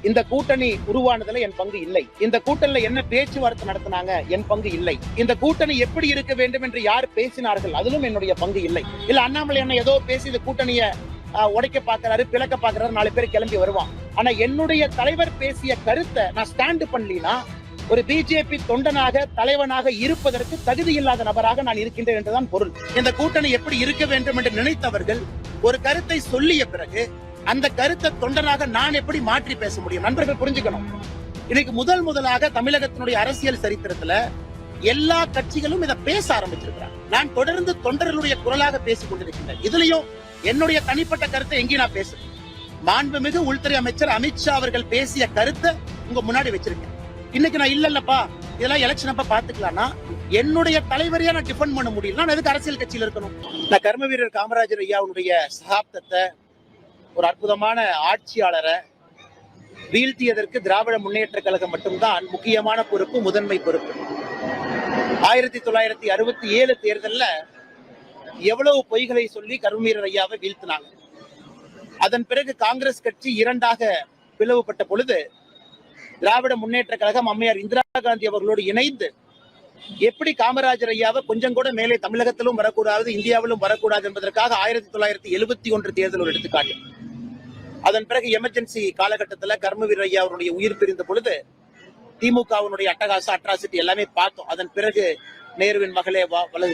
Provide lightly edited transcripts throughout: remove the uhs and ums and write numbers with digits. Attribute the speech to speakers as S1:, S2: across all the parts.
S1: இந்த கூட்டணி உருவானதுல என் பங்கு இல்லை. இந்த கூட்டணியில என்ன பேச்சுவார்த்தை நடத்தினாங்க, என் பங்கு இல்லை. இந்த கூட்டணி எப்படி இருக்க வேண்டும் என்று யார் பேசினார்கள், அதிலும் என்னுடைய பங்கு இல்லை. இல்ல அண்ணாமலை என்ன ஏதோ பேசி இந்த கூட்டணிய உடைக்க பாக்குறாரு, பிளக்க பாக்குறாரு, 4 பேர் கிளம்பி வருவான். ஆனா என்னுடைய தலைவர் பேசிய கருத்தை நான் ஸ்டாண்ட் பண்ணலினா ஒரு பிஜேபி தொண்டனாக தலைவனாக இருப்பதற்கு தகுதி இல்லாத நபராக நான் இருக்கின்றேன் என்றுதான் பொருள். இந்த கூட்டணி எப்படி இருக்க வேண்டும் என்று நினைத்தவர்கள் ஒரு கருத்தை சொல்லிய பிறகு அந்த கருத்தை தொண்டனாக நான் எப்படி மாற்றி பேச முடியும்? நண்பர்கள் புரிஞ்சுக்கணும். இன்னைக்கு முதலாக தமிழகத்தினுடைய அரசியல் சரித்திரத்துல எல்லா கட்சிகளும் இதை பேச ஆரம்பிச்சிருக்கிறாங்க. நான் தொடர்ந்து தொண்டர்களுடைய குரலாக பேசிக் கொண்டிருக்கின்றேன். இதுலயும் என்னுடைய தனிப்பட்ட கருத்தை எங்கேயும் நான் பேசுறேன். மாண்புமிகு உள்துறை அமைச்சர் அமித்ஷா அவர்கள் பேசிய கருத்தை உங்க முன்னாடி வச்சிருக்கேன். இன்னைக்கு நான் இல்லப்பா இதெல்லாம் எலெக்ஷன் அப்ப பாத்துக்கலாம்னா என்னுடைய தலைவரையா நான் டிஃபெண்ட் பண்ண முடியல. நான் எதுக்கு அரசியல் கட்சியில் இருக்கணும்? நான் கர்ம வீரர் காமராஜர் ஐயாவுடைய சகாப்தத்தை, ஒரு அற்புதமான ஆட்சியாளரை வீழ்த்தியதற்கு திராவிட முன்னேற்ற கழகம் மட்டும்தான் முக்கியமான பொறுப்பு, முதன்மை பொறுப்பு. 1967 தேர்தல்ல எவ்வளவு பொய்களை சொல்லி கர்மவீரர் ஐயாவை வீழ்த்தினாங்க. அதன் பிறகு காங்கிரஸ் கட்சி 2ஆக பிளவுபட்ட பொழுது திராவிட முன்னேற்ற கழகம் அம்மையார் இந்திரா காந்தி அவர்களோடு இணைந்து எப்படி காமராஜர் ஐயாவை கொஞ்சம் கூட மேலே தமிழகத்திலும் வரக்கூடாது, இந்தியாவிலும் வரக்கூடாது என்பதற்காக 1971 தேர்தல் ஒரு எடுத்துக்காட்டு. அதன் பிறகு எமர்ஜென்சி காலகட்டத்தில் கர்மவீரர் ஐயா அவருடைய உயிர் பிரிந்த பொழுது திமுகவினுடைய அட்ராசிட்டி எல்லாமே பார்த்தோம். அதன் பிறகு நேருவின் மகளே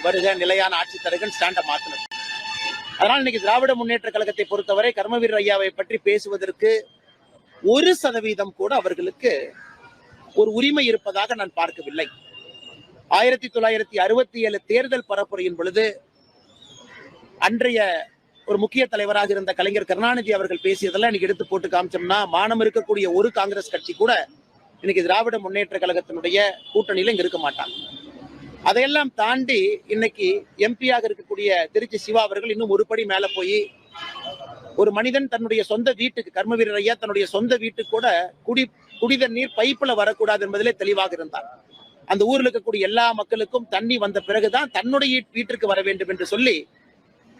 S1: வருக, நிலையான ஆட்சி தருகன் ஸ்டாண்ட மாத்தினது. அதனால் இன்னைக்கு திராவிட முன்னேற்ற கழகத்தை பொறுத்தவரை கர்மவீரர் ஐயாவை பற்றி பேசுவதற்கு 1% கூட அவர்களுக்கு ஒரு உரிமை இருப்பதாக நான் பார்க்கவில்லை. 1967 தேர்தல் பரப்புரையின் பொழுது அன்றைய ஒரு முக்கிய தலைவராக இருந்த கலைஞர் கருணாநிதி அவர்கள் பேசியதெல்லாம் இன்னைக்கு எடுத்து போட்டு காமிச்சோம்னா மானம் இருக்கக்கூடிய ஒரு காங்கிரஸ் கட்சி கூட இன்னைக்கு திராவிட முன்னேற்ற கழகத்தினுடைய கூட்டணியில இங்க இருக்க மாட்டாங்க. அதையெல்லாம் தாண்டி இன்னைக்கு எம்பியாக இருக்கக்கூடிய திருச்சி சிவா அவர்கள் இன்னும் ஒரு படி மேல போய் ஒரு மனிதன் தன்னுடைய சொந்த வீட்டுக்கு, கர்மவீரர் ஐயா தன்னுடைய சொந்த வீட்டுக்கு கூட குடித நீர் பைப்புல வரக்கூடாது என்பதிலே தெளிவாக இருந்தார். அந்த ஊர்ல இருக்கக்கூடிய எல்லா மக்களுக்கும் தண்ணி வந்த பிறகுதான் தன்னுடைய வீட்டிற்கு வர வேண்டும் என்று சொல்லி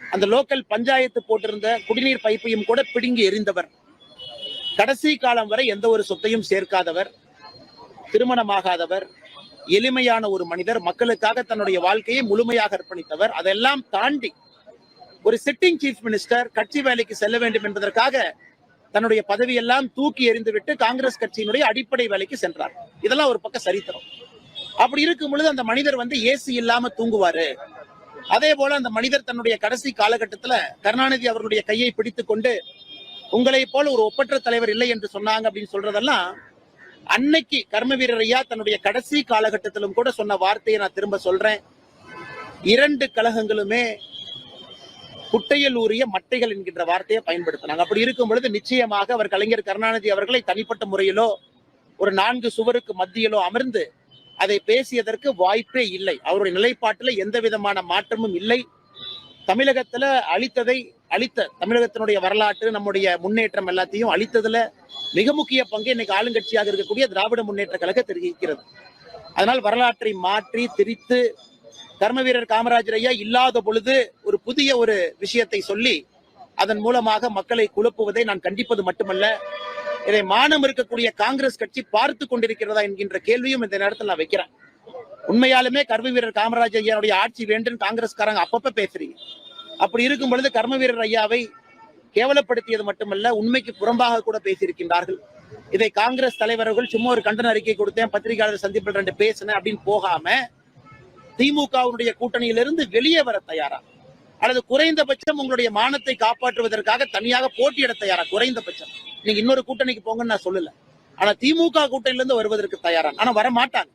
S1: அந்த லோக்கல் பஞ்சாயத்து போட்டிருந்த குடிநீர் பைப்பையும் கூட பிடுங்கி எறிந்தவர். கடைசி காலம் வரை எந்த ஒரு சொத்தையும் சேர்க்காதவர், திருமணமாகாதவர், எளிமையான ஒரு மனிதர், மக்களுக்காக தன்னுடைய வாழ்க்கையை முழுமையாக அர்ப்பணித்தவர். அதெல்லாம் தாண்டி ஒரு சிட்டிங் சீஃப் மினிஸ்டர் கட்சி வேலைக்கு செல்ல வேண்டும் என்பதற்காக தன்னுடைய பதவியெல்லாம் தூக்கி எறிந்துவிட்டு காங்கிரஸ் கட்சியினுடைய அடிப்படை வேலைக்கு சென்றார். இதெல்லாம் ஒரு பக்கம் சரித்திரம். அப்படி இருக்கும் பொழுது அந்த மனிதர் ஏசி இல்லாம தூங்குவாரு. அதே போல அந்த மனிதர் தன்னுடைய கடைசி காலகட்டத்துல கருணாநிதி அவர்களுடைய கையை பிடித்துக் கொண்டு உங்களை போல ஒரு ஒப்பற்ற தலைவர் இல்லை என்று சொன்னாங்க அப்படின்னு சொல்றதெல்லாம் அன்னைக்கு கர்மவீரர் ஐயா தன்னுடைய கடைசி காலகட்டத்திலும் கூட சொன்ன வார்த்தையை நான் திரும்ப சொல்றேன். 2 கழகங்களுமே குட்டையில் ஊறிய மட்டைகள் என்கின்ற வார்த்தையை பயன்படுத்தினாங்க. அப்படி இருக்கும் பொழுது நிச்சயமாக அவர் கலைஞர் கருணாநிதி அவர்களை தனிப்பட்ட முறையிலோ ஒரு 4 சுவருக்கு மத்தியிலோ அமர்ந்து அதை பேசியதற்கு வாய்ப்பே இல்லை. அவருடைய நிலைப்பாட்டில் எந்த விதமான மாற்றமும் இல்லை. தமிழகத்துல அளித்த தமிழகத்தினுடைய வரலாற்று, நம்முடைய முன்னேற்றம் எல்லாத்தையும் அளித்ததுல மிக முக்கிய பங்கு இன்னைக்கு ஆளுங்கட்சியாக இருக்கக்கூடிய திராவிட முன்னேற்ற கழகம் தெரிவிக்கிறது. அதனால் வரலாற்றை மாற்றி திரித்து கர்மவீரர் காமராஜர் ஐயா இல்லாத பொழுது ஒரு புதிய ஒரு விஷயத்தை சொல்லி அதன் மூலமாக மக்களை குழப்புவதை நான் கண்டிப்பது மட்டுமல்ல, இதை மானம் இருக்கக்கூடிய காங்கிரஸ் கட்சி பார்த்து கொண்டிருக்கிறதா என்கின்ற கேள்வியும் இந்த நேரத்தில் நான் வைக்கிறேன். உண்மையாலுமே கர்மவீரர் காமராஜர் ஐயாவுடைய ஆட்சி வேண்டும் காங்கிரஸ்காரங்க அப்பப்ப பேசுறீங்க. அப்படி இருக்கும் பொழுது கர்மவீரர் ஐயாவை கேவலப்படுத்தியது மட்டுமல்ல, உண்மைக்கு புறம்பாக கூட பேசியிருக்கின்றார்கள். இதை காங்கிரஸ் தலைவர்கள் சும்மா ஒரு கண்டன அறிக்கை கொடுத்தேன், பத்திரிகையாளர் சந்திப்பில் 2 பேசினேன் அப்படின்னு போகாம திமுகவுடைய கூட்டணியிலிருந்து வெளியே வர தயாரா, அல்லது குறைந்தபட்சம் உங்களுடைய மானத்தை காப்பாற்றுவதற்காக தனியாக போட்டியிட தயாரா? குறைந்தபட்சம் நீங்க இன்னொரு கூட்டணிக்கு போங்கன்னு நான் சொல்லல, ஆனா திமுக கூட்டணியிலிருந்து வருவதற்கு தயாரா? ஆனா வர மாட்டாங்க.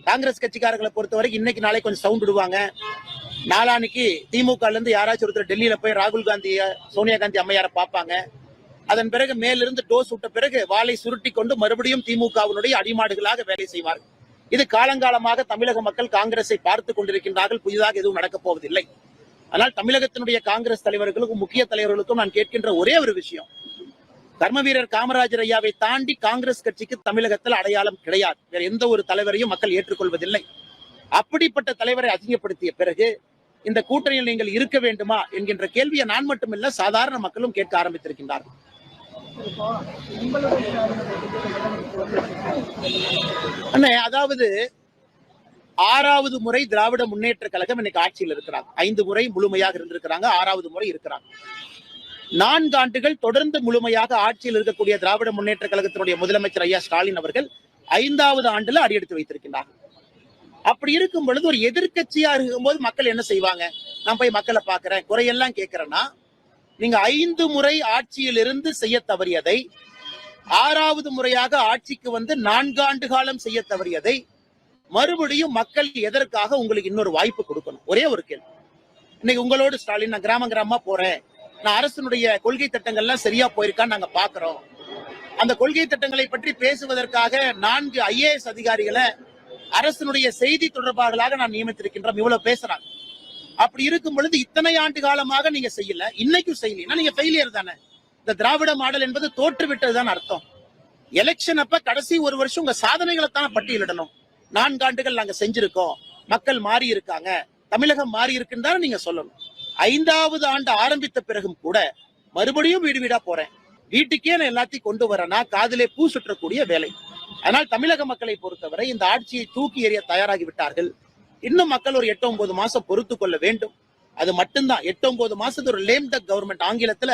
S1: காங்கிரஸ் கட்சிக்காரர்களை பொறுத்த வரைக்கும் இன்னைக்கு நாளைக்கு கொஞ்சம் சவுண்ட் விடுவாங்க. நாளானிக்கு திமுக இருந்து யாராச்சும் ஒருத்தர் டெல்லியில போய் ராகுல் காந்தி, சோனியா காந்தி அம்மையாரை பார்ப்பாங்க. அதன் பிறகு மேலிருந்து டோஸ் விட்ட பிறகு வாளை சுருட்டி கொண்டு மறுபடியும் திமுகவினுடைய அடிமாடுகளாக வேலை செய்வார்கள். இது காலங்காலமாக தமிழக மக்கள் காங்கிரஸை பார்த்து கொண்டிருக்கின்றார்கள். புதிதாக எதுவும் நடக்கப் போவதில்லை. ஆனால் தமிழகத்தினுடைய காங்கிரஸ் தலைவர்களுக்கும் முக்கிய தலைவர்களுக்கும் நான் கேட்கின்ற ஒரே ஒரு விஷயம், கர்மவீரர் காமராஜர் ஐயாவை தாண்டி காங்கிரஸ் கட்சிக்கு தமிழகத்தில் அடையாளம் கிடையாது. வேற எந்த ஒரு தலைவரையும் மக்கள் ஏற்றுக்கொள்வதில்லை. அப்படிப்பட்ட தலைவரை அசிங்கப்படுத்திய பிறகு இந்த கூட்டணியில் நீங்கள் இருக்க வேண்டுமா என்கின்ற கேள்வியை நான் மட்டுமில்ல சாதாரண மக்களும் கேட்க ஆரம்பித்திருக்கின்றார்கள். அண்ணே, அதாவது 6வது முறை திராவிட முன்னேற்ற கழகம் இன்னைக்கு ஆட்சியில் இருக்கிறாங்க. 5 முறை முழுமையாக இருந்திருக்கிறாங்க, 6வது முறை இருக்கிறாங்க. 4 ஆண்டுகள் தொடர்ந்து முழுமையாக ஆட்சியில் இருக்கக்கூடிய திராவிட முன்னேற்ற கழகத்தினுடைய முதலமைச்சர் ஐயா ஸ்டாலின் அவர்கள் 5வது ஆண்டுல அடியெடுத்து வைத்திருக்கிறார்கள். அப்படி இருக்கும் பொழுது ஒரு எதிர்கட்சியா இருக்கும்போது மக்கள் என்ன செய்வாங்க? நான் போய் மக்களை பாக்குறேன், குறையெல்லாம் கேட்கிறேன்னா, நீங்க 5 முறை ஆட்சியில் இருந்து செய்ய தவறியதை 6வது முறையாக ஆட்சிக்கு வந்து 4 ஆண்டு காலம் செய்ய தவறியதை மறுபடியும் மக்கள் எதற்காக உங்களுக்கு இன்னொரு வாய்ப்பு கொடுக்கணும்? ஒரே ஒரு கேள்வி. இன்னைக்கு உங்களோடு ஸ்டாலின், நான் கிராமமா போறேன், நான் அரசனுடைய கொள்கை திட்டங்கள்லாம் சரியா போயிருக்கான்னு நாங்க பாக்குறோம். அந்த கொள்கை திட்டங்களை பற்றி பேசுவதற்காக 4 IAS அதிகாரிகளை அரசனுடைய செய்தி தொடர்பாளர்களாக நான் நியமித்திருக்கின்றோம். இவ்வளவு பேசுறாங்க. அப்படி இருக்கும் பொழுது இத்தனை ஆண்டு காலமாக நீங்க செய்யல, இன்னைக்கும் செய்யலாம், நீங்க ஃபெயிலியர் தானே. இந்த திராவிட மாடல் என்பது தோற்று விட்டதுதான் அர்த்தம். எலெக்ஷன் அப்ப கடைசி ஒரு வருஷம் உங்க சாதனைகளை தான் பட்டியலிடணும். 4 ஆண்டுகள் நாங்க செஞ்சிருக்கோம், மக்கள் மாறி இருக்காங்க, தமிழகம் மாறி இருக்குன்னு தானே நீங்க சொல்லணும். 5வது ஆண்டு ஆரம்பித்த பிறகும் கூட மறுபடியும் வீடு வீடா போறேன், வீட்டுக்கே நான் எல்லாத்தையும் கொண்டு வரேன்னா காதிலே பூ சுற்றக்கூடிய வேலை. அதனால் தமிழக மக்களை பொறுத்தவரை இந்த ஆட்சியை தூக்கி எறிய தயாராகி விட்டார்கள். இன்னும் மக்கள் ஒரு 8-9 மாசம் பொறுத்து கொள்ள வேண்டும். அது மட்டும்தான். 8-9 மாசத்து ஒரு லேம் டக் கவர்மெண்ட், ஆங்கிலத்துல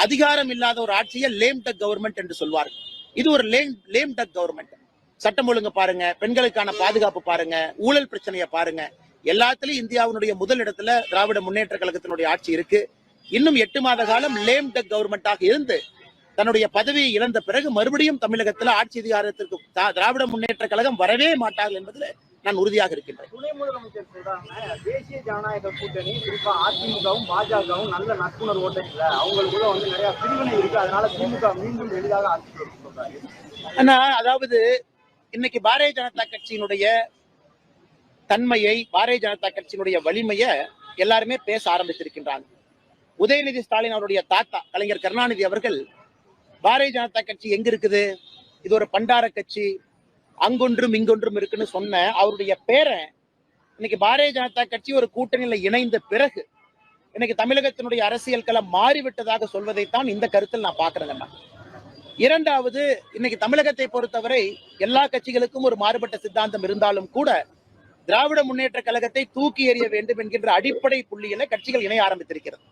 S1: அதிகாரம் இல்லாத ஒரு ஆட்சியை லேம் டக் கவர்மெண்ட் என்று சொல்வார்கள். இது ஒரு லேம் டக் கவர்மெண்ட். சட்டம் ஒழுங்கு பாருங்க, பெண்களுக்கான பாதுகாப்பு பாருங்க, ஊழல் பிரச்சனையை பாருங்க, எல்லாத்திலும் இந்தியாவினுடைய முதலிடத்துல திராவிட முன்னேற்ற கழகத்தினுடைய ஆட்சி இருக்கு. இன்னும் 8 மாத காலம் லேம் டக் கவர்மெண்டாக இருந்து தன்னுடைய பதவியை இழந்த பிறகு மறுபடியும் தமிழகத்தில் ஆட்சி அதிகாரத்திற்கு திராவிட முன்னேற்ற கழகம் வரவே மாட்டார்கள் என்பதில் நான் உறுதியாக இருக்கின்றேன்.
S2: துணை முதலமைச்சர் சொல்றாங்க, தேசிய ஜனநாயக கூட்டணி குறிப்பா அதிமுகவும் பாஜகவும் நல்ல நட்புணர்வு ஓட்டத்தில் அவங்களுக்குள்ள வந்து நிறைய பிரிவினை இருக்கு, அதனால திமுக மீண்டும் எளிதாக ஆட்சி சொல்றாரு.
S1: ஆனா அதாவது இன்னைக்கு பாரதிய ஜனதா கட்சியினுடைய தன்மையை, பாரதிய ஜனதா கட்சியினுடைய வலிமையை எல்லாருமே பேச ஆரம்பித்திருக்கின்றாங்க. உதயநிதி ஸ்டாலின் அவருடைய தாத்தா கலைஞர் கருணாநிதி அவர்கள் பாரதிய ஜனதா கட்சி எங்க இருக்குது, இது ஒரு பண்டார கட்சி, அங்கொன்றும் இங்கொன்றும் இருக்குன்னு சொன்ன அவருடைய பேரன் இன்னைக்கு பாரதிய ஜனதா கட்சி ஒரு கூட்டணியில இணைந்த பிறகு இன்னைக்கு தமிழகத்தினுடைய அரசியல் களம் மாறிவிட்டதாக சொல்வதைத்தான் இந்த கருத்தில் நான் பாக்குறேங்கண்ணா. 2வது, இன்னைக்கு தமிழகத்தை பொறுத்தவரை எல்லா கட்சிகளுக்கும் ஒரு மாறுபட்ட சித்தாந்தம் இருந்தாலும் கூட திராவிட முன்னேற்ற கழகத்தை தூக்கி எறிய வேண்டும் என்கின்ற அடிப்படை புள்ளியில கட்சிகள் இணைய ஆரம்பித்திருக்கிறது.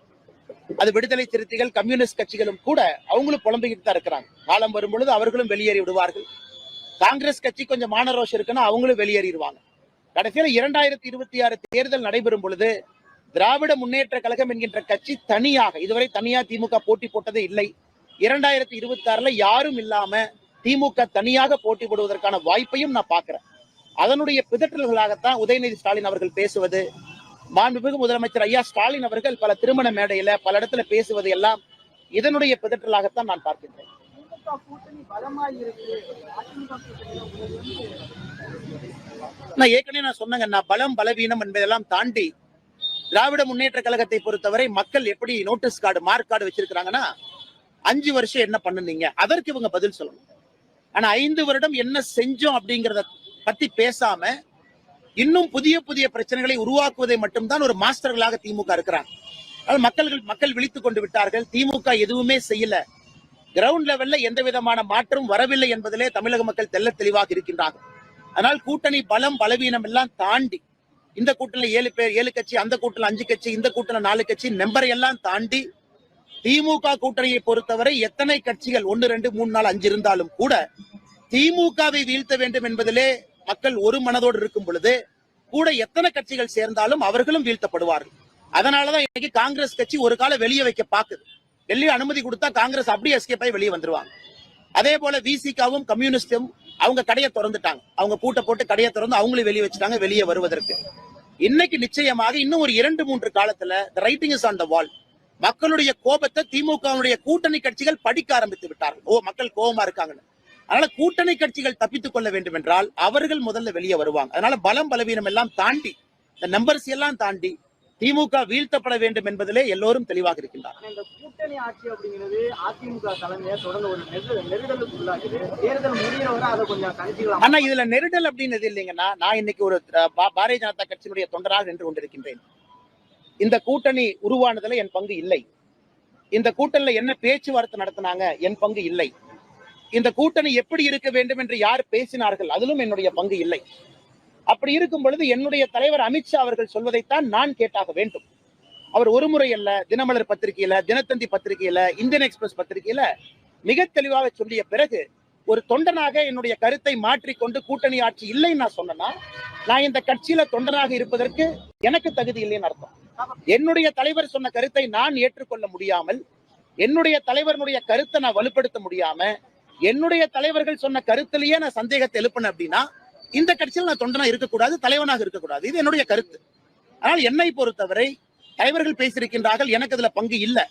S1: அது விடுதலை சிறுத்தைகள், கம்யூனிஸ்ட் கட்சிகளும் கூட அவங்களும் புலம்பிக்கிட்டு தான் இருக்கிறாங்க. காலம் வரும் பொழுது அவர்களும் வெளியேறி விடுவார்கள். காங்கிரஸ் கட்சி கொஞ்சம் மானரோஷம் இருக்குன்னா அவங்களும் வெளியேறிடுவாங்க. கடைசியில 2026 தேர்தல் நடைபெறும் பொழுது திராவிட முன்னேற்ற கழகம் என்கின்ற கட்சி தனியாக, இதுவரை தனியா திமுக போட்டி போட்டதே இல்லை. 2026 யாரும் இல்லாம திமுக தனியாக போட்டி போடுவதற்கான வாய்ப்பையும் நான் பாக்குறேன். அதனுடைய பிதற்றல்களாகத்தான் உதயநிதி ஸ்டாலின் அவர்கள் பேசுவது, மாண்புமிகு முதலமைச்சர் ஐயா ஸ்டாலின் அவர்கள் பல திருமண மேடையில பல இடத்துல பேசுவது எல்லாம் இதனுடைய பிதற்றலாகத்தான் நான் பார்க்கின்றேன். நான் ஏற்கனவே சொன்னேங்க, பலம் பலவீனம் என்பதெல்லாம் தாண்டி திராவிட முன்னேற்ற கழகத்தை பொறுத்தவரை மக்கள் எப்படி நோட்டீஸ் கார்டு, மார்க் கார்டு வச்சிருக்கிறாங்கன்னா 5 வருஷம் என்ன பண்ணுனீங்க அதற்கு இவங்க பதில் சொல்லணும். ஆனா 5 வருடம் என்ன செஞ்சோம் அப்படிங்கறத பத்தி பேசாம இன்னும் புதிய புதிய பிரச்சனைகளை உருவாக்குவதை மட்டும்தான் ஒரு மாஸ்டர்களாக திமுக இருக்கிறாங்க. மக்கள் விழித்துக் கொண்டு விட்டார்கள். திமுக எதுவுமே செய்யல, கிரவுண்ட் லெவல்ல எந்த விதமான மாற்றம் வரவில்லை என்பதிலே தமிழக மக்கள் தெல்ல தெளிவாக இருக்கின்றார்கள். அதனால் கூட்டணி பலம் பலவீனம் எல்லாம் தாண்டி இந்த கூட்டணியில 7 பேர் 7 கட்சி, அந்த கூட்டணியில 5 கட்சி, இந்த கூட்டணியில 4 கட்சி நம்பரை எல்லாம் தாண்டி திமுக கூட்டணியை பொறுத்தவரை எத்தனை கட்சிகள் 1, 2, 3, 4, 5 இருந்தாலும் கூட திமுகவை வீழ்த்த வேண்டும் என்பதிலே மக்கள் ஒரு மனதோடு இருக்கும் பொழுது கூட எத்தனை கட்சிகள் சேர்ந்தாலும் அவர்களும் வீழ்த்தப்படுவார்கள். அதனாலதான் இன்னைக்கு காங்கிரஸ் கட்சி ஒரு காலம் வெளியே வைக்க பாக்குது. வெளியே அனுமதி கொடுத்தா காங்கிரஸ் அப்படியே எஸ்கேப் ஆகி வெளியே வந்துருவாங்க. அதே போல விசிகாவும் கம்யூனிஸ்டும் அவங்க கடையை திறந்துட்டாங்க, அவங்க பூட்டை போட்டு கடையை திறந்து அவங்களும் வெளியே வச்சுட்டாங்க வெளியே வருவதற்கு. இன்னைக்கு நிச்சயமாக இன்னும் ஒரு 2-3 காலத்துல the writing is on the wall. மக்களுடைய கோபத்தை திமுகவுடைய கூட்டணி கட்சிகள் படிக்க ஆரம்பித்து விட்டார்கள். மக்கள் கோபமா இருக்காங்கன்னு. அதனால கூட்டணி கட்சிகள் தப்பித்துக் கொள்ள வேண்டும் என்றால் அவர்கள் முதல்ல வெளியே வருவாங்க. அதனால பலம் பலவீனம் எல்லாம் தாண்டி, இந்த நம்பர்ஸ் எல்லாம் தாண்டி திமுக வீழ்த்தப்பட வேண்டும் என்பதிலே எல்லோரும் தெளிவாக இருக்கின்றார்.
S2: இந்த கூட்டணி ஆட்சி அப்படிங்கிறது அதிமுக தலைமையை தொடர்ந்து ஒரு நெருடலுக்குள்ளாகுது. தேர்தல் முடிகிறவரை அதை கொஞ்சம் கணிச்சிக்கலாம். ஆனா
S1: இதுல நெருடல் அப்படின்னு இல்லைங்கன்னா, நான் இன்னைக்கு ஒரு பாரதிய ஜனதா கட்சியினுடைய தொண்டராக நின்று கொண்டிருக்கின்றேன். இந்த கூட்டணி உருவானதுல என் பங்கு இல்லை. இந்த கூட்டணியில என்ன பேச்சுவார்த்தை நடத்தினாங்க, என் பங்கு இல்லை. இந்த கூட்டணி எப்படி இருக்க வேண்டும் என்று யார் பேசினார்கள், அதிலும் என்னுடைய பங்கு இல்லை. அப்படி இருக்கும் பொழுது என்னுடைய தலைவர் அமித்ஷா அவர்கள் சொல்வதைத்தான் நான் கேட்டாக வேண்டும். அவர் ஒரு முறை அல்ல, தினமலர் பத்திரிகையில, தினத்தந்தி பத்திரிகையில, இந்தியன் எக்ஸ்பிரஸ் பத்திரிகையில மிக தெளிவாக சொல்லிய பிறகு ஒரு தொண்டனாக என்னுடைய கருத்தை மாற்றிக்கொண்டு கூட்டணி ஆட்சி இல்லைன்னு நான் சொன்னேன்னா, நான் இந்த கட்சியில தொண்டனாக இருப்பதற்கு எனக்கு தகுதி இல்லைன்னு அர்த்தம். என்னுடைய தலைவர் சொன்ன கருத்தை நான் ஏற்றுக்கொள்ள முடியாமல், என்னுடைய தலைவருடைய கருத்தை நான் வலுப்படுத்த முடியாம, என்னுடைய தலைவர்கள் சொன்ன கருத்திலேயே நான் சந்தேகத்தை எழுப்பினேன் அப்படின்னா, இந்த கட்சியில் நான் தொண்டனா இருக்கக்கூடாது, தலைவனாக இருக்கக்கூடாது. இது என்னுடைய கருத்து. ஆனால் என்னை பொறுத்தவரை தலைவர்கள் பேசியிருக்கின்றார்கள், எனக்கு அதுல பங்கு இல்லை.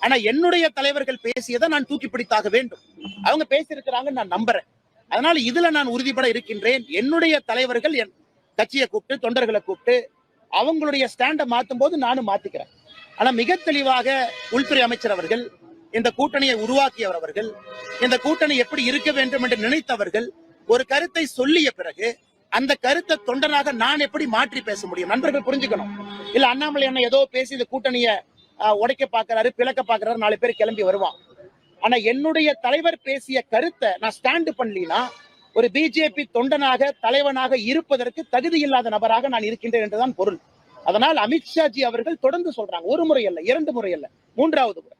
S1: ஆனா என்னுடைய தலைவர்கள் பேசியதை நான் தூக்கி பிடித்தாக வேண்டும். அவங்க பேசியிருக்கிறாங்க, நான் நம்புறேன். அதனால இதுல நான் உறுதிப்பட இருக்கின்றேன். என்னுடைய தலைவர்கள் என் கட்சியை கூப்பிட்டு, தொண்டர்களை கூப்பிட்டு அவங்களுடைய ஸ்டாண்டை மாத்தும் போது நானும் மாத்திக்கிறேன். ஆனா மிக தெளிவாக உள்துறை அமைச்சர் அவர்கள், இந்த கூட்டணியை உருவாக்கியவர் அவர்கள், இந்த கூட்டணி எப்படி இருக்க வேண்டும் என்று நினைத்தவர்கள் ஒரு கருத்தை சொல்லிய பிறகு அந்த கருத்தை தொண்டனாக நான் எப்படி மாற்றி பேச முடியும்? நண்பர்கள் புரிஞ்சுக்கணும். இல்ல அண்ணாமலை என்ன ஏதோ பேசி இந்த கூட்டணியை உடைக்க பாக்குறாரு, பிளக்க பாக்குறாரு, 4 பேர் கிளம்பி வருவான். ஆனா என்னுடைய தலைவர் பேசிய கருத்தை நான் ஸ்டாண்டு பண்ணலினா ஒரு பிஜேபி தொண்டனாக தலைவனாக இருப்பதற்கு தகுதி இல்லாத நபராக நான் இருக்கின்றேன் என்றுதான் பொருள். அதனால் அமித்ஷாஜி அவர்கள் தொடர்ந்து சொல்றாங்க, ஒரு முறை அல்ல, 2 முறை அல்ல, 3வது முறை.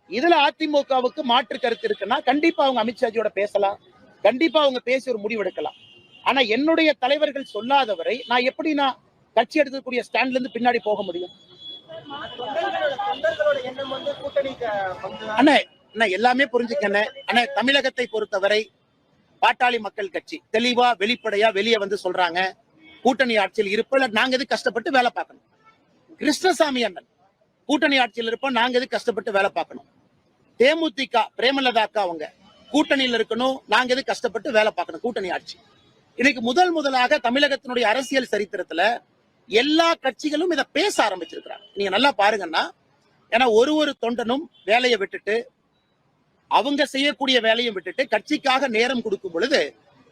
S1: இதுல அதிமுகவுக்கு மாற்று கருத்து இருக்குன்னா கண்டிப்பா அவங்க அமித்ஷாஜியோட பேசலாம், கண்டிப்பா அவங்க பேசி ஒரு முடிவு எடுக்கலாம். ஆனா என்னுடைய தலைவர்கள் சொல்லாதவரை நான் எப்படி நான் கட்சி எடுக்கக்கூடிய ஸ்டாண்ட்ல இருந்து பின்னாடி போக முடியும்? அண்ணா எல்லாமே புரிஞ்சுக்கண்ணே. அண்ணா தமிழகத்தை பொறுத்தவரை பாட்டாளி மக்கள் கட்சி தெளிவா வெளிப்படையா வெளியே வந்து சொல்றாங்க, கூட்டணி ஆட்சியில் இருப்போம், நாங்க எது கஷ்டப்பட்டு வேலை பார்க்கணும். கிருஷ்ணசாமி அண்ணன் கூட்டணி ஆட்சியில் இருப்போம், நாங்க எது கஷ்டப்பட்டு வேலை பார்க்கணும். தேமுதிக பிரேமலதா அக்கா அவங்க கூட்டணியில் இருக்கணும், நாங்க எது கஷ்டப்பட்டு வேலை பார்க்கணும். கூட்டணி ஆட்சி இன்னைக்கு முதலாக தமிழகத்தினுடைய அரசியல் சரித்திரத்துல எல்லா கட்சிகளும் இதை பேச ஆரம்பிச்சிருக்கிறாங்க. நீங்க நல்லா பாருங்கன்னா, ஏன்னா ஒரு தொண்டனும் வேலையை விட்டுட்டு, அவங்க செய்யக்கூடிய வேலையை விட்டுட்டு கட்சிக்காக நேரம் கொடுக்கும் பொழுது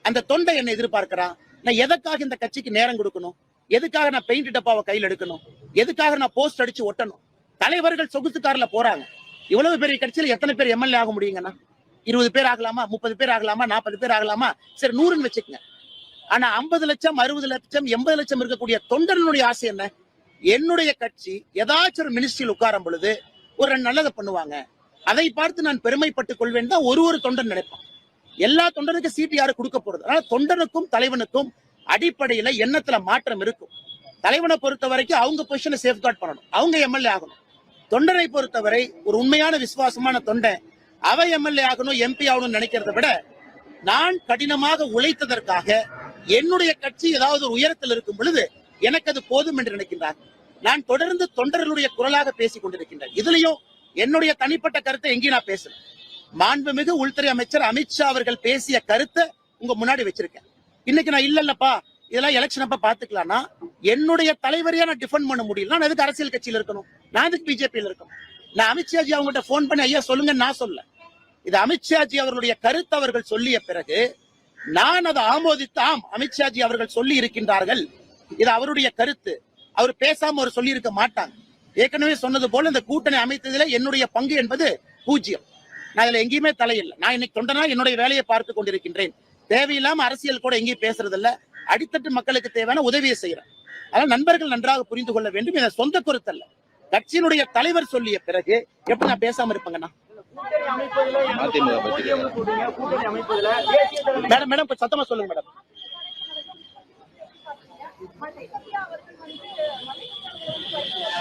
S1: அந்த தொண்டை என்ன எதிர்பார்க்கிறான்? நான் எதற்காக இந்த கட்சிக்கு நேரம் கொடுக்கணும்? எதுக்காக நான் பெயிண்ட் டப்பாவை கையில் எடுக்கணும்? எதுக்காக நான் போஸ்ட் அடிச்சு ஒட்டணும்? தலைவர்கள் சொகுசு கார்ல போறாங்க. இவ்வளவு பெரிய கட்சியில எத்தனை பேர் எம்எல்ஏ ஆக முடியுங்கன்னா? 20 பேர் ஆகலாமா, 30 பேர் ஆகலாமா, 40 பேர் ஆகலாமா? சரி 100ன்னு வச்சுக்கங்க. ஆனா 50 லட்சம், 60 லட்சம், 80 லட்சம் இருக்கக்கூடிய தொண்டர்களுடைய ஆசை என்ன? என்னுடைய கட்சி ஏதாச்சும் ஒரு மினிஸ்ட்ரியில் உட்காரும் பொழுது ஒரு நல்லதை பண்ணுவாங்க, அதை பார்த்து நான் பெருமைப்பட்டுக் கொள்வேன் தான் ஒரு தொண்டன் நினைப்பான். எல்லா தொண்டனுக்கும் சீட்டு யாரு கொடுக்க போறது? அதனால தொண்டனுக்கும் தலைவனுக்கும் அடிப்படையில எண்ணத்துல மாற்றம் இருக்கும். தலைவனை பொறுத்த வரைக்கும் அவங்க பொசிஷனை சேஃப்கார்ட் பண்ணணும், அவங்க எம்எல்ஏ ஆகணும். தொண்டனை பொறுத்தவரை ஒரு உண்மையான விசுவாசமான தொண்டன் அவ எம்எல்ஏ ஆகணும், எம்பி ஆகணும்னு நினைக்கிறத விட, நான் கடினமாக உழைத்ததற்காக என்னுடைய கட்சி ஏதாவது ஒரு உயரத்தில் இருக்கும் பொழுது எனக்கு அது போதும் என்று நினைக்கின்றார். நான் தொடர்ந்து தொண்டர்களுடைய குரலாக பேசிக் கொண்டிருக்கின்றேன். இதுலயும் என்னுடைய தனிப்பட்ட கருத்தை எங்கேயும் நான் பேசுறேன். மாண்புமிகு உள்துறை அமைச்சர் அமித்ஷா அவர்கள் பேசிய கருத்தை உங்க முன்னாடி வச்சிருக்கேன். இன்னைக்கு நான் இல்லப்பா இதெல்லாம் எலெக்ஷன் அப்ப பாத்துக்கலாம்னா என்னுடைய தலைவரையா நான் டிஃபெண்ட் பண்ண முடியல. நான் எதுக்கு அரசியல் கட்சியில இருக்கணும்? நான் எதுக்கு பிஜேபியில இருக்கணும்? நான் அமித்ஷாஜி அவங்ககிட்ட போன் பண்ணி ஐயா சொல்லுங்க நான் சொல்ல. இது அமித்ஷாஜி அவர்களுடைய கருத்து அவர்கள் சொல்லிய பிறகு நான் அதை ஆமோதித்து, ஆம் அமித்ஷாஜி அவர்கள் சொல்லி இருக்கின்றார்கள், இது அவருடைய கருத்து, அவர் பேசாம அவர் சொல்லி இருக்க மாட்டாங்க. ஏற்கனவே சொன்னது போல இந்த கூட்டணி அமைத்ததுல என்னுடைய பங்கு என்பது 0. நான் இதுல எங்கேயுமே தலையில்லை. நான் இன்னைக்கு தொண்டனா என்னுடைய வேலையை பார்த்து கொண்டிருக்கின்றேன். தேவையில்லாம அரசியல் கூட எங்கேயும் பேசுறது இல்ல. அடித்தட்டு மக்களுக்கு தேவையான உதவியை செய்யறேன். அதனால நண்பர்கள் நன்றாக புரிந்து கொள்ள வேண்டும், இதை சொந்த கருத்து அல்ல. கட்சியினுடைய தலைவர் சொல்லிய பிறகு எப்படி நான் பேசாம இருப்பேங்கண்ணா? மேடம் கொஞ்சம் சத்தமா சொல்லுங்க மேடம்.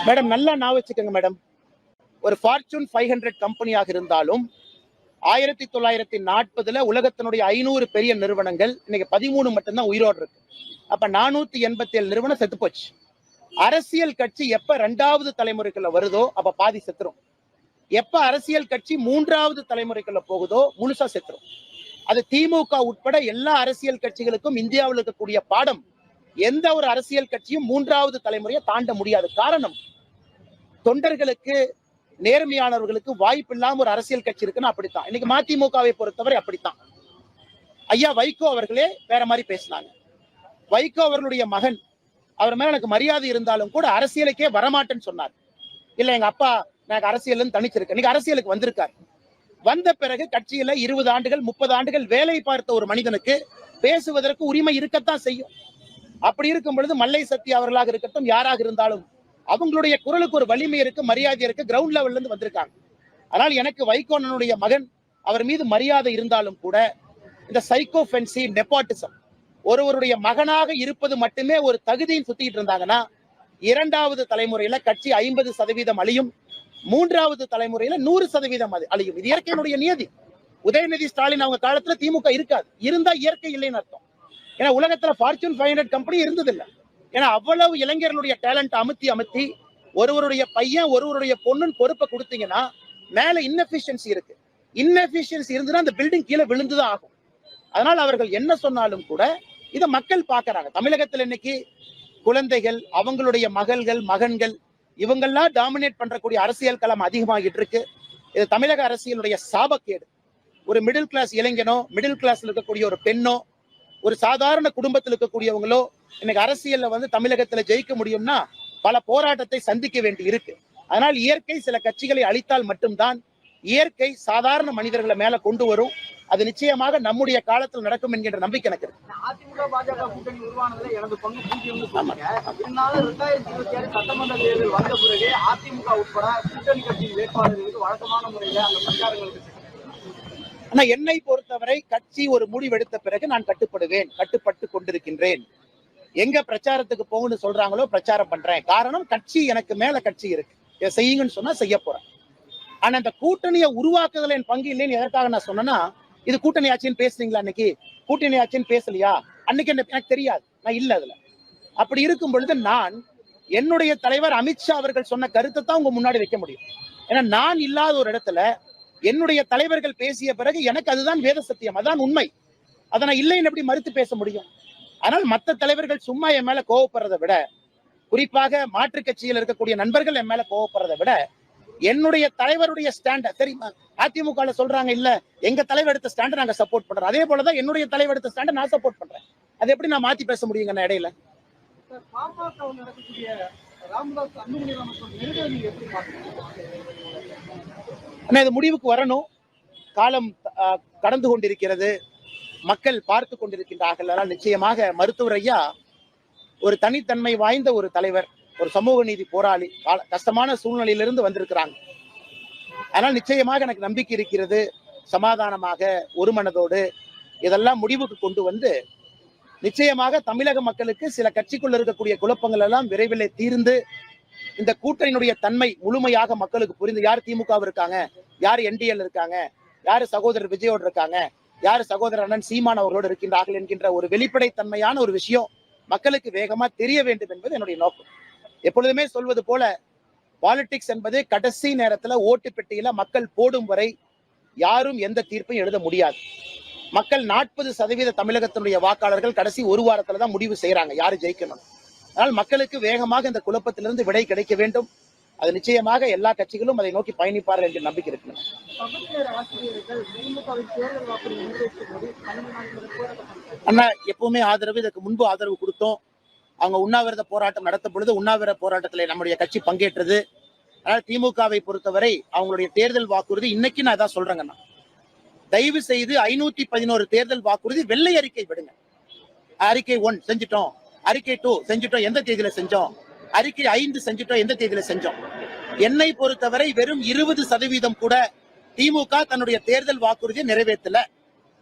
S1: மேடம் நல்லா நான் வச்சுக்கோங்க மேடம். ஒரு ஃபார்ச்சூன் 500 கம்பெனியாக இருந்தாலும் 1940 உலகத்தினுடைய 500 பெரிய நிறுவனங்கள் இன்னைக்கு 13 மட்டும்தான் உயிரோடு இருக்கு. அப்ப 487 நிறுவனம் செத்து போச்சு. அரசியல் கட்சி எப்ப 2வது தலைமுறைக்குள்ள வருதோ அப்ப பாதி செத்துரும். எப்ப அரசியல் கட்சி 3வது தலைமுறைக்குள்ள போகுதோ முழுசா செத்துரும். அது திமுக உட்பட எல்லா அரசியல் கட்சிகளுக்கும் இந்தியாவில் இருக்கக்கூடிய பாடம். எந்த ஒரு அரசியல் கட்சியும் 3வது தலைமுறையை தாண்ட முடியாது. காரணம், தொண்டர்களுக்கு நேர்மையானவர்களுக்கு வாய்ப்பு இல்லாம ஒரு அரசியல் கட்சி இருக்குன்னு அப்படித்தான். இன்னைக்கு மதிமுகவை பொறுத்தவரை அப்படித்தான். ஐயா வைகோ அவர்களே வேற மாதிரி பேசினாங்க. வைகோ அவர்களுடைய மகன், அவர் மேல எனக்கு மரியாதை இருந்தாலும் கூட அரசியலுக்கே வரமாட்டேன்னு சொன்னார். இல்ல எங்க அப்பா நான் அரசியல் தனிச்சிருக்கேன். இன்னைக்கு அரசியலுக்கு வந்திருக்காரு. வந்த பிறகு கட்சியில 20 ஆண்டுகள் 30 ஆண்டுகள் வேலை பார்த்த ஒரு மனிதனுக்கு பேசுவதற்கு உரிமை இருக்கத்தான் செய்யும். அப்படி இருக்கும் பொழுது மல்லை சத்யா அவர்களாக இருக்கட்டும், யாராக இருந்தாலும் அவங்களுடைய குரலுக்கு ஒரு வலிமை இருக்கு, மரியாதை இருக்கு. கிரவுண்ட் லெவல்ல இருந்து வந்திருக்காங்க. ஆனால் எனக்கு வைகோனனுடைய மகன் அவர் மீது மரியாதை இருந்தாலும் கூட இந்த சைக்கோபென்சி நெப்போட்டிசம் ஒருவருடைய மகனாக இருப்பது மட்டுமே ஒரு தகுதியின் சுத்திட்டு இருந்தாங்கன்னா, இரண்டாவது தலைமுறையில கட்சி 50% அழியும், மூன்றாவது தலைமுறையில 100% அழியும். இது இயற்கையினுடைய நியதி. உதயநிதி ஸ்டாலின் அவங்க காலத்துல திமுக இருக்காது, இருந்தா இயற்கை இல்லைன்னு அர்த்தம். ஏன்னா உலகத்துல ஃபார்ச்சூன் 500 கம்பெனி இருந்தது இல்லை. ஏன்னா அவ்வளவு இளைஞர்களுடைய டேலண்ட் அமுத்தி ஒருவருடைய பையன் ஒருவருடைய பொண்ணுன்னு பொறுப்பை கொடுத்தீங்கன்னா மேல இன்னெஃபிஷியன்சி இருக்கு. இன்னெஃபிஷியன்சி இருந்துன்னா அந்த பில்டிங் கீழே விழுந்துதான் ஆகும். அதனால அவர்கள் என்ன சொன்னாலும் கூட இதை மக்கள் பாக்குறாங்க. தமிழகத்தில் இன்னைக்கு குழந்தைகள், அவங்களுடைய மகள்கள், மகன்கள் இவங்கெல்லாம் டாமினேட் பண்றக்கூடிய அரசியல் களம் அதிகமாகிட்டு இருக்கு. இது தமிழக அரசியலுடைய சாபக்கேடு. ஒரு மிடில் கிளாஸ் இளைஞனோ, மிடில் கிளாஸ்ல இருக்கக்கூடிய ஒரு பெண்ணோ, ஒரு சாதாரண குடும்பத்தில் இருக்கக்கூடியவங்களோ இன்னைக்கு அரசியல்ல தமிழகத்துல ஜெயிக்க முடியும்னா பல போராட்டத்தை சந்திக்க வேண்டி இருக்கு. அதனால் இயற்கை சில கட்சிகளை அழித்தால் மட்டும்தான் இயற்கை சாதாரண மனிதர்களை மேல கொண்டு வரும். அது நிச்சயமாக நம்முடைய காலத்தில் நடக்கும் என்கின்ற நம்பிக்கை எனக்கு இருக்கு.
S2: அதிமுக பாஜக கூட்டணி உருவானதுல எனது பங்கு 0 சொன்னீங்க. இருந்தாலும் 2026 சட்டமன்ற தேர்தல் வந்த பிறகு அதிமுக உட்பட கூட்டணி கட்சியின் வேட்பாளர்களுக்கு வழக்கமான முறையில அந்த பிரச்சாரங்களுக்கு
S1: ஆனா என்னை பொறுத்தவரை கட்சி ஒரு முடிவெடுத்த பிறகு நான் கட்டுப்பட்டு கொண்டிருக்கின்றேன். எங்க பிரச்சாரத்துக்கு போகணும்னு சொல்றாங்களோ பிரச்சாரம் பண்றேன். காரணம், கட்சி எனக்கு மேல கட்சி இருக்கு. இதை செய்யுங்கன்னு சொன்னா செய்ய போறேன். ஆனா இந்த கூட்டணியை உருவாக்குதல் என் பங்கு இல்லைன்னு எதற்காக நான் சொன்னேன்னா, இது கூட்டணி ஆட்சின்னு பேசுறீங்களா? அன்னைக்கு கூட்டணி ஆட்சின்னு பேசலையா? அன்னைக்கு எனக்கு தெரியாது, நான் இல்ல அதுல. அப்படி இருக்கும் பொழுது நான் என்னுடைய தலைவர் அமித்ஷா அவர்கள் சொன்ன கருத்தை தான் உங்க முன்னாடி வைக்க முடியும். ஏன்னா நான் இல்லாத ஒரு இடத்துல என்னுடைய தலைவர்கள் பேசிய பிறகு எனக்கு அதுதான் வேத சத்தியம், அதான் உண்மை. அதை நான் இல்லைன்னு எப்படி மறுத்து பேச முடியும்? ஆனால் மற்ற தலைவர்கள் சும்மா என் மேல கோவப்படுறதை விட, குறிப்பாக மாற்று கட்சியில் இருக்கக்கூடிய நண்பர்கள் என் மேல கோவப்படுறதை விட, என்னுடைய தலைவருடைய ஸ்டாண்ட தெரியுமா? அதிமுக சொல்றாங்க இல்ல எங்க தலைவர் எடுத்த ஸ்டாண்ட நாங்க சப்போர்ட் பண்றோம். அதே போலதான் என்னுடைய தலைவர் எடுத்த ஸ்டாண்ட நான் சப்போர்ட் பண்றேன். அது எப்படி நான் மாத்தி பேச முடியுங்க இடையில? இது முடிவுக்கு வரணும். காலம் கடந்து கொண்டிருக்கிறது, மக்கள் பார்த்து கொண்டிருக்கின்றார்கள். ஆனால் நிச்சயமாக மருத்துவர் ஐயா ஒரு தனித்தன்மை வாய்ந்த ஒரு தலைவர், ஒரு சமூக நீதி போராளி, கஷ்டமான சூழ்நிலையிலிருந்து வந்திருக்கிறாங்க. ஆனால் நிச்சயமாக எனக்கு நம்பிக்கை இருக்கிறது, சமாதானமாக ஒரு மனதோடு இதெல்லாம் முடிவுக்கு கொண்டு வந்து நிச்சயமாக தமிழக மக்களுக்கு சில கட்சிக்குள்ள இருக்கக்கூடிய குழப்பங்கள் எல்லாம் விரைவில் தீர்ந்து இந்த கூட்டணியினுடைய தன்மை முழுமையாக மக்களுக்கு புரிந்து, யார் திமுக இருக்காங்க, யார் என்டிஎல் இருக்காங்க, யாரு சகோதரர் விஜயோடு இருக்காங்க, யாரு சகோதரர் அண்ணன் சீமான் அவர்களோடு இருக்கின்றார்கள் என்கின்ற ஒரு வெளிப்படைத்தன்மையான ஒரு விஷயம் மக்களுக்கு வேகமா தெரிய வேண்டும் என்பது என்னுடைய நோக்கம். எப்பொழுதுமே சொல்வது போல, பாலிடிக்ஸ் என்பது கடைசி நேரத்துல ஓட்டு பெட்டியில மக்கள் போடும் வரை யாரும் எந்த தீர்ப்பையும் எழுத முடியாது. மக்கள் 40% தமிழகத்தினுடைய வாக்காளர்கள் கடைசி ஒரு வாரத்துல தான் முடிவு செய்யறாங்க யாரு ஜெயிக்கணும். அதனால் மக்களுக்கு வேகமாக இந்த குழப்பத்திலிருந்து விடை கிடைக்க வேண்டும். அது நிச்சயமாக எல்லா கட்சிகளும் அதை நோக்கி பயணிப்பார்கள் என்று நம்பிக்கை இருக்கு. அண்ணா எப்பவுமே ஆதரவு, இதற்கு முன்பு ஆதரவு கொடுத்தோம். அவங்க உண்ணாவிரத போராட்டம் நடத்த பொழுது உண்ணாவிரத போராட்டத்தில் நம்முடைய கட்சி பங்கேற்றது. அதனால் திமுகவை பொறுத்தவரை அவங்களுடைய தேர்தல் வாக்குறுதி, இன்னைக்கு நான் அதான் சொல்றேங்கண்ணா, தயவு செய்து 511 தேர்தல் வாக்குறுதி வெள்ளை அறிக்கை விடுங்க. அறிக்கை 1 செஞ்சுட்டோம், அறிக்கை 2 செஞ்சுட்டோம், எந்த தேதியில செஞ்சோம், அறிக்கை 5 செஞ்சுட்டோம், எந்த தேதியில செஞ்சோம். என்னை பொறுத்தவரை வெறும் 20% கூட திமுக தன்னுடைய தேர்தல் வாக்குறுதியை நிறைவேற்றல.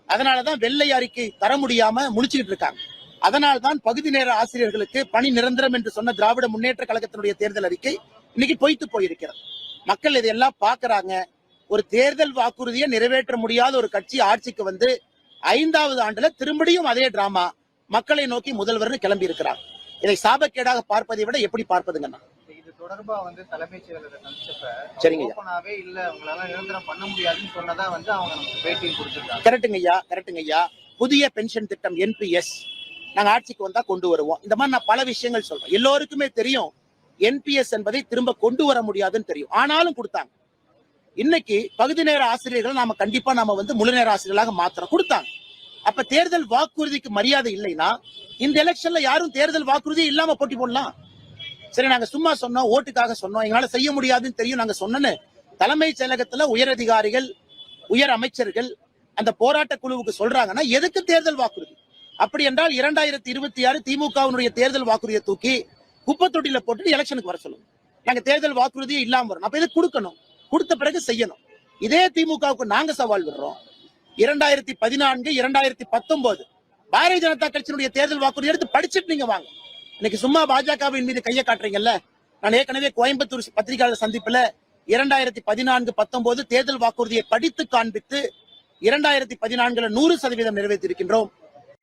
S1: அதனாலதான் வெள்ளை அறிக்கை தர முடியாம முழிச்சுக்கிட்டு இருக்காங்க. அதனால்தான் பகுதி நேர ஆசிரியர்களுக்கு பணி நிரந்தரம் என்று சொன்ன திராவிட முன்னேற்ற கழகத்தினுடைய தேர்தல் அறிக்கை இன்னைக்கு பொய்த்து போயிருக்கிறது. மக்கள் இதையெல்லாம் பாக்குறாங்க. ஒரு தேர்தல் வாக்குறுதியை நிறைவேற்ற முடியாத ஒரு கட்சி ஆட்சிக்கு வந்து 5வது ஆண்டுல திரும்படியும் அதே டிராமா மக்களை நோக்கி முதல்வர்னு கிளம்பி இருக்கிறார். இதை சாபக்கேடாக பார்ப்பதை விட எப்படி பார்ப்பதுங்கண்ணா?
S2: இது தொடர்பா தலைமைச் செயலரை சந்திச்சப்ப
S1: சரிங்க
S2: இல்ல உங்களால நிரந்தரம் பண்ண முடியாதுன்னு சொன்னதா அவங்க பேட்டி கொடுத்திருக்காங்க.
S1: கரெக்டுங்க ஐயா. புதிய பென்ஷன் திட்டம் என்பிஎஸ் நாங்க ஆட்சிக்கு வந்தா கொண்டு வருவோம். இந்த மாதிரி நான் பல விஷயங்கள் சொல்றேன். எல்லோருக்குமே தெரியும் என்பிஎஸ் என்பதை திரும்ப கொண்டு வர முடியாதுன்னு தெரியும். ஆனாலும் கொடுத்தாங்க. இன்னைக்கு பகுதி நேர ஆசிரியர்கள் நாம கண்டிப்பா முழு நேர ஆசிரியர்களாக மாத்திரம் கொடுத்தாங்க. அப்ப தேர்தல் வாக்குறுதிக்கு மரியாதை இல்லைன்னா இந்த எலெக்ஷன்ல யாரும் தேர்தல் வாக்குறுதி இல்லாம போட்டி போடலாம். சரி நாங்க சும்மா சொன்னோம், ஓட்டுக்காக சொன்னோம், எங்களால செய்ய முடியாதுன்னு தெரியும் நாங்க சொன்னோன்னு தலைமைச் செயலகத்துல உயர் அதிகாரிகள், உயர் அமைச்சர்கள் அந்த போராட்ட குழுவுக்கு சொல்றாங்கன்னா எதுக்கு தேர்தல் வாக்குறுதி? அப்படி என்றால் 2026 திமுகவினுடைய தேர்தல் வாக்குறுதியை தூக்கி குப்பை தொட்டியில போட்டு எலெக்ஷனுக்கு வர சொல்லுங்க. நாங்க தேர்தல் வாக்குறுதியே இல்லாம வரும். அப்ப இதை கொடுக்கணும், கொடுத்த பிறகு செய்யணும். இதே திமுகவுக்கு நாங்க சவால் விடுறோம். 2014, 2019 பாரதிய ஜனதா கட்சியினுடைய தேர்தல் வாக்குறுதி எடுத்து படிச்சுட்டு நீங்க வாங்க. இன்னைக்கு சும்மா பாஜகவின் மீது கையை காட்டுறீங்கல்ல. நான் ஏற்கனவே கோயம்புத்தூர் பத்திரிகையாளர் சந்திப்புல 2014-19 தேர்தல் வாக்குறுதியை படித்து காண்பித்து 2014 100% நிறைவேற்றி இருக்கின்றோம்.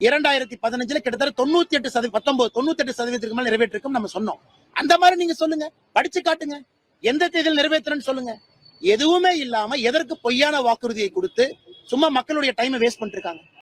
S1: 2015 கிட்டத்தட்ட 98% மேல நிறைவேற்றிருக்கும் நம்ம சொன்னோம். அந்த மாதிரி நீங்க சொல்லுங்க, படிச்சு காட்டுங்க, எந்த தேர்தல் நிறைவேற்றுறேன்னு சொல்லுங்க. எதுவுமே இல்லாம எதற்கு பொய்யான வாக்குறுதியை கொடுத்து சும்மா மக்களுடைய டைமை வேஸ்ட் பண்ணிட்டு இருக்காங்க.